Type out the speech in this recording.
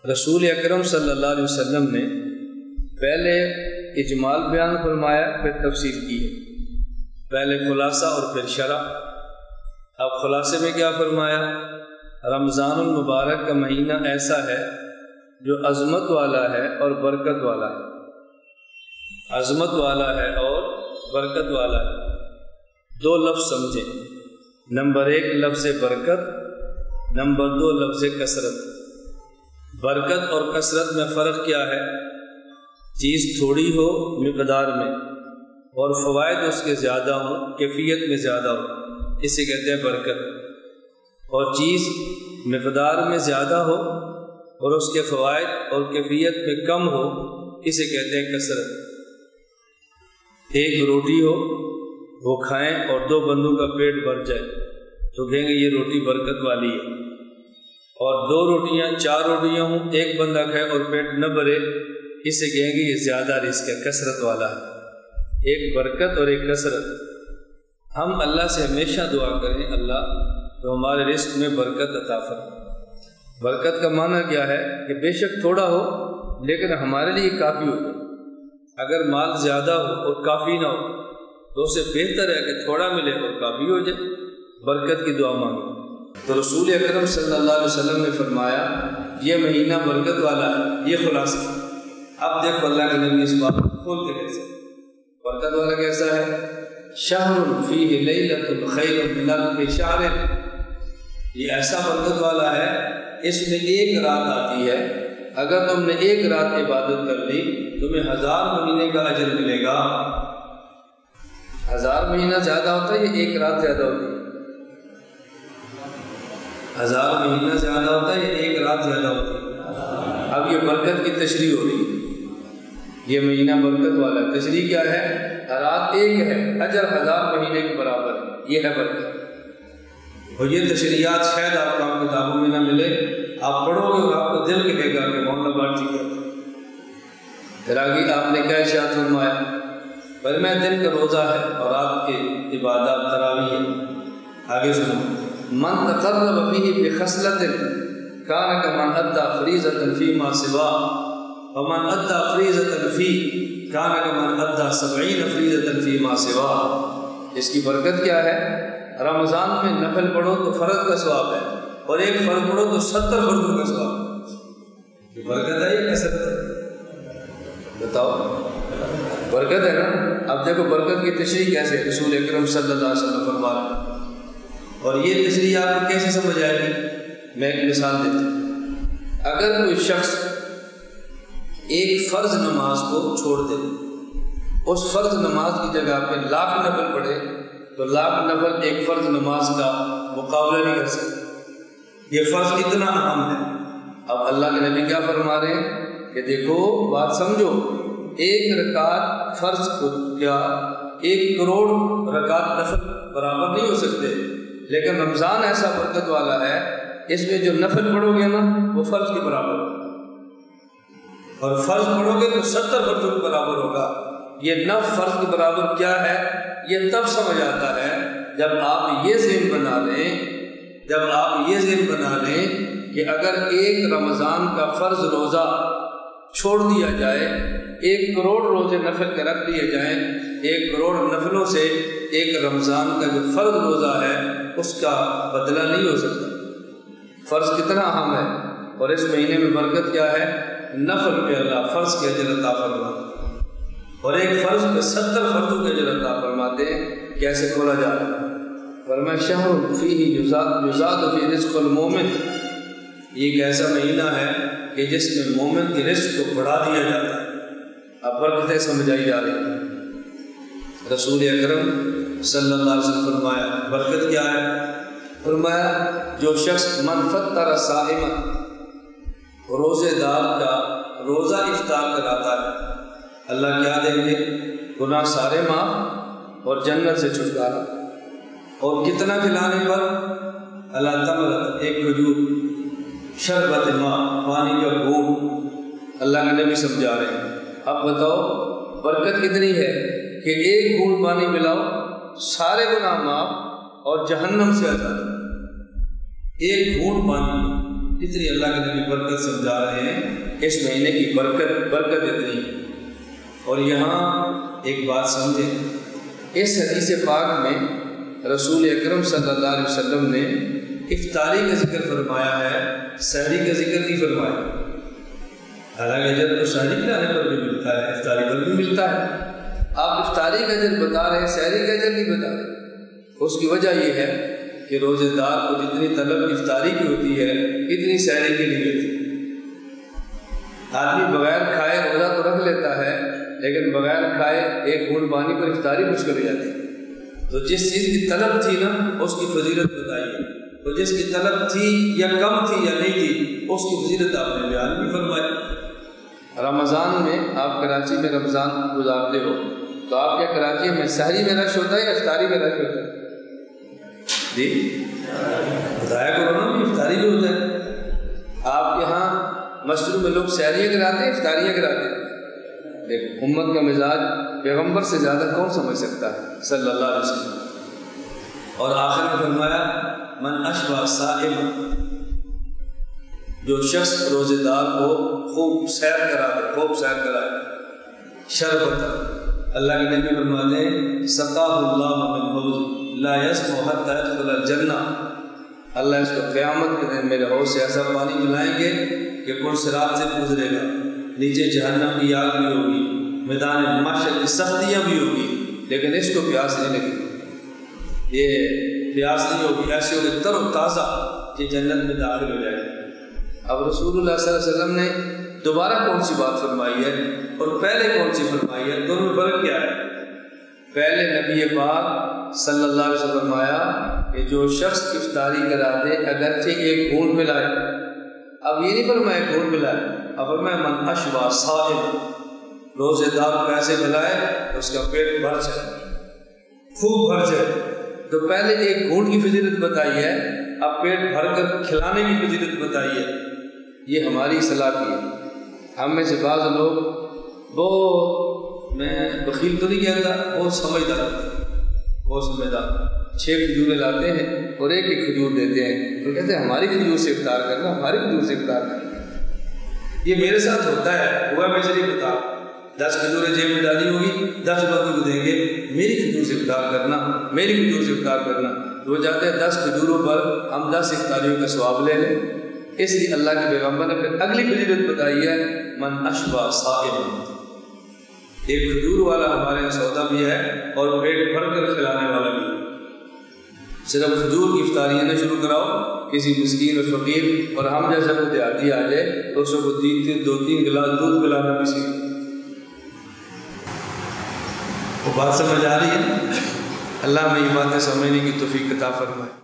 رسول اکرم صلی اللہ علیہ وسلم نے پہلے اجمال بیان فرمایا، پھر تفصیل کی ہے، پہلے خلاصہ اور پھر شرح۔ اب خلاصے میں کیا فرمایا؟ رمضان المبارک کا مہینہ ایسا ہے جو عظمت والا ہے اور برکت والا ہے، عظمت والا ہے اور برکت والا ہے۔ دو لفظ سمجھیں، نمبر 1 لفظ برکت، نمبر 2 لفظ کثرت۔ برکت اور کثرت میں فرق کیا ہے؟ چیز تھوڑی ہو مقدار میں اور فوائد اس کے زیادہ ہوں، کیفیت میں زیادہ ہو، اسے کہتے ہیں برکت، اور چیز مقدار میں زیادہ ہو اور اس کے فوائد اور کیفیت میں کم ہو، اسے کہتے ہیں کثرت۔ ایک روٹی ہو، وہ کھائیں اور 2 بندوں کا پیٹ بھر جائے تو کہیں گے یہ روٹی برکت والی ہے، اور 2 روٹیاں 4 روٹیاں ہوں، ایک بندہ کھائے اور پیٹ نہ بھرے، اسے کہیں گے یہ زیادہ رزق ہے، کثرت والا ہے۔ ایک برکت اور ایک کثرت۔ ہم اللہ سے ہمیشہ دعا کریں اللہ تو ہمارے رزق میں برکت عطا فرمائے۔ برکت کا معنی کیا ہے کہ بے شک تھوڑا ہو لیکن ہمارے لیے کافی ہو جائے۔ اگر مال زیادہ ہو اور کافی نہ ہو تو اسے بہتر ہے کہ تھوڑا ملے اور کافی ہو جائے۔ برکت کی دعا مانگو۔ تو رسول اکرم صلی اللہ علیہ وسلم نے فرمایا یہ مہینہ برکت والا ہے، یہ خلاصہ۔ اب دیکھو اللہ کے نبی اس بات کو کھول کے کیسے برکت والا کیسا ہے؟ شہر فیہ لیلۃ خیر من الف شہر، یہ ایسا برکت والا ہے اس میں 1 رات آتی ہے، اگر تم نے 1 رات عبادت کر لی تمہیں 1000 مہینے کا اجر ملے گا۔ 1000 مہینہ زیادہ ہوتا ہے یا 1 رات زیادہ ہوتی ہے؟ 1000 مہینہ زیادہ ہوتا ہے یا 1 رات زیادہ ہوتی ہے؟ اب یہ برکت کی تشریح ہو رہی ہے، یہ مہینہ برکت والا ہے۔ تشریح کیا ہے؟ رات 1 ہے، اجر 1000 مہینے کے برابر ہے، یہ ہے برکت۔ اور یہ تشریحات شاید آپ کو کتابوں میں نہ ملے، آپ پڑھو گے اور آپ کو دل کہے گا کہ مولانا بات ٹھیک ہے۔ پھر آگے آپ نے کیا ارشاد فرمایا؟ فرمایا دن کا روزہ ہے اور رات کے عبادات تراویح ہے۔ آگے سنو، من تقرب فیہ بخصلۃ کان کمن ادى فریضۃ فیما سواه ومن ادى فریضۃ فیہ کان کمن ادى 70 فریضۃ فیما سواه۔ اس کی برکت کیا ہے؟ رمضان میں نفل پڑھو تو فرض کا ثواب ہے، اور 1 فرض پڑھو تو 70 فرضوں کا ثواب ہے۔ یہ برکت ہے یا کثرت ہے؟ بتاؤ، برکت ہے نا۔ اب دیکھو برکت کی تشریح کیسے رسول اکرم صلی اللہ علیہ وسلم فرما رہے ہیں، اور یہ تشریح آپ کو کیسے سمجھ آئے گی؟ میں ایک مثال دیتا ہوں۔ اگر کوئی شخص ایک فرض نماز کو چھوڑ دے، اس فرض نماز کی جگہ پہ 1,00,000 نفل پڑھے تو 1,00,000 نفل ایک فرض نماز کا مقابلہ نہیں کر سکتے۔ یہ فرض اتنا اہم ہے۔ اب اللہ کے نبی کیا فرما رہے ہیں کہ دیکھو بات سمجھو، 1 رکعت فرض کو کیا 1 کروڑ رکعت نفل برابر نہیں ہو سکتے، لیکن رمضان ایسا برکت والا ہے اس میں جو نفل پڑھو گے نا وہ فرض کے برابر ہوگا، اور فرض پڑھو گے تو 70 فرضوں کے برابر ہوگا۔ یہ 9 فرض کے برابر کیا ہے یہ تب سمجھ آتا ہے جب آپ یہ ذہن بنا لیں کہ اگر 1 رمضان کا فرض روزہ چھوڑ دیا جائے، 1 کروڑ روزے نفل کے رکھ دیے جائیں، 1 کروڑ نفلوں سے 1 رمضان کا جو فرض روزہ ہے اس کا بدلہ نہیں ہو سکتا۔ فرض کتنا اہم ہے، اور اس مہینے میں برکت کیا ہے؟ نفل پہ اللہ فرض کے اجر عطا فرماتے ہیں، اور 1 فرض پہ 70 فرضوں کے اجر عطا فرماتے ہیں۔ کیسے کھولا جا رہا ہے؟ فرمایا شہر فیہ یزاد فی رزق المومن، یہ ایک ایسا مہینہ ہے کہ جس میں مومن کے رزق کو بڑھا دیا جاتا ہے۔ اب برکتیں سمجھائی جا رہی ہیں۔ رسول اکرم صلی اللہ علیہ وسلم فرمایا برکت کیا ہے؟ فرمایا جو شخص من فطر صائما، روزے دار کا روزہ افطار کراتا ہے، اللہ کیا دیں گے؟ گناہ سارے معاف اور جنت سے چھٹکارا۔ اور کتنا کھلانے پر؟ اللہ تمرت، 1 کھجور، شربت ماء، پانی کا گھونٹ۔ اللہ کے نبی سمجھا رہے ہیں۔ اب بتاؤ برکت کتنی ہے کہ 1 گھونٹ پانی ملاؤ سارے گناہ معاف اور جہنم سے آزاد۔ 1 گھونٹ پانی اتنی اللہ کے نبی برکت سمجھا رہے ہیں، اس مہینے کی برکت اتنی ہے۔ اور یہاں ایک بات سمجھیں، اس حدیث پاک میں رسول اکرم صلی اللہ علیہ وسلم نے افطاری کا ذکر فرمایا ہے، سحری کا ذکر نہیں فرمایا۔ حالانکہ اجر تو سحری کھلانے پر بھی ملتا ہے، افطاری پر بھی ملتا ہے۔ آپ افطاری کا اجر بتا رہے ہیں، سحری کا اجر نہیں بتا رہے۔ اس کی وجہ یہ ہے کہ روزے دار کو جتنی طلب افطاری کی ہوتی ہے اتنی سحری کی نہیں ہوتی۔ آدمی بغیر کھائے روزہ تو رکھ لیتا ہے، لیکن بغیر کھائے ایک گھونٹ پانی پر افطاری مشکل ہو جاتی ہے۔ تو جس چیز کی طلب تھی نا اس کی فضیلت بتائیے، تو جس کی طلب تھی یا کم تھی یا نہیں تھی اس کی فضیلت آپ نے بیان بھی فرمائی۔ رمضان میں آپ کراچی میں رمضان گزارتے ہو تو آپ کیا کراچی میں سحری میں رش ہوتا ہے یا افطاری میں رش ہوتا ہے؟ جی بتایا کرو نا، افطاری بھی ہوتا ہے۔ آپ کے ہاں مسجد میں لوگ سحریاں کراتے ہیں، افطاریاں کراتے ہیں۔ دیکھ امت کا مزاج پیغمبر سے زیادہ کون سمجھ سکتا ہے صلی اللہ علیہ وسلم۔ اور آخر میں فرمایا من اشبع صائما، جو شخص روزے دار کو خوب سیر کرا دے، خوب سیر کرائے، شربت، اللہ کے نبی فرماتے ہیں سقاہ اللہ من حوض لا یسمع حتی يدخل الجنہ، اللہ اس کو قیامت کے دن میرے حوض سے ایسا پانی ملائیں گے کہ پل صراط سے گزرے گا، نیچے جہنم کی آگ بھی ہوگی، میدان محشر کی سختیاں بھی ہوگی، لیکن اس کو پیاس نہیں لگی، یہ پیاس نہیں ہوگی، ایسے ہوگی تر و تازہ کہ جنت میں داخل ہو جائے گا۔ اب رسول اللہ صلی اللہ علیہ وسلم نے دوبارہ کون سی بات فرمائی ہے اور پہلے کون سی فرمائی ہے، دونوں میں فرق کیا ہے؟ پہلے نبی پاک صلی اللہ علیہ وسلم فرمایا کہ جو شخص افطاری کرا دے اگرچہ ایک گھونٹ ملائے، اب یہ نہیں فرمایا گھونٹ ملائے، اب فرمایا من اشبع صائما، روزے دار کو ایسے ملائے اس کا پیٹ بھر جائے، خوب بھر جائے۔ تو پہلے ایک گھونٹ کی فضیلت بتائی ہے، اب پیٹ بھر کر کھلانے کی فضیلت بتائی ہے۔ یہ ہماری اصلاح کی ہے۔ ہم میں سے بعض لوگ بہت، میں بخیل تو نہیں کہتا، بہت سمجھدار ہوتے ہیں، بہت سمجھدار، 6 کھجوریں لاتے ہیں اور ایک کھجور دیتے ہیں، تو کہتے ہیں ہماری کھجور سے افطار کرنا، ہماری کھجور سے افطار کرنا۔ یہ میرے ساتھ ہوتا ہے، ہوا میں سے نہیں بتا، 10 کھجوریں جیب میں ڈالی ہوگی، 10 بندوں کو دیں گے، میری کھجور سے افطار کرنا، میری کھجور سے افطار کرنا۔ وہ جاتے ہیں 10 کھجوروں پر ہم 10 افطاریوں کا ثواب لے لیں۔ اس لیے اللہ کے پیغمبر نے پھر اگلی فضیلت بتائی ہے من اشبع صائما، ایک کھجور والا ہمارے یہاں سودا بھی ہے اور پیٹ بھر کر کھلانے والا بھی ہے۔ صرف کھجور کی افطاریاں نہ شروع کراؤ کسی مسکین اور فقیر، اور ہم جیسا کوئی دیہاتی آ جائے تو اس کو 2-3 گلاس دودھ پلانا بھی سیکھو۔ وہ بات سمجھ آ رہی ہے؟ اللہ میں یہ باتیں سمجھنے کی توفیق عطا فرمائے۔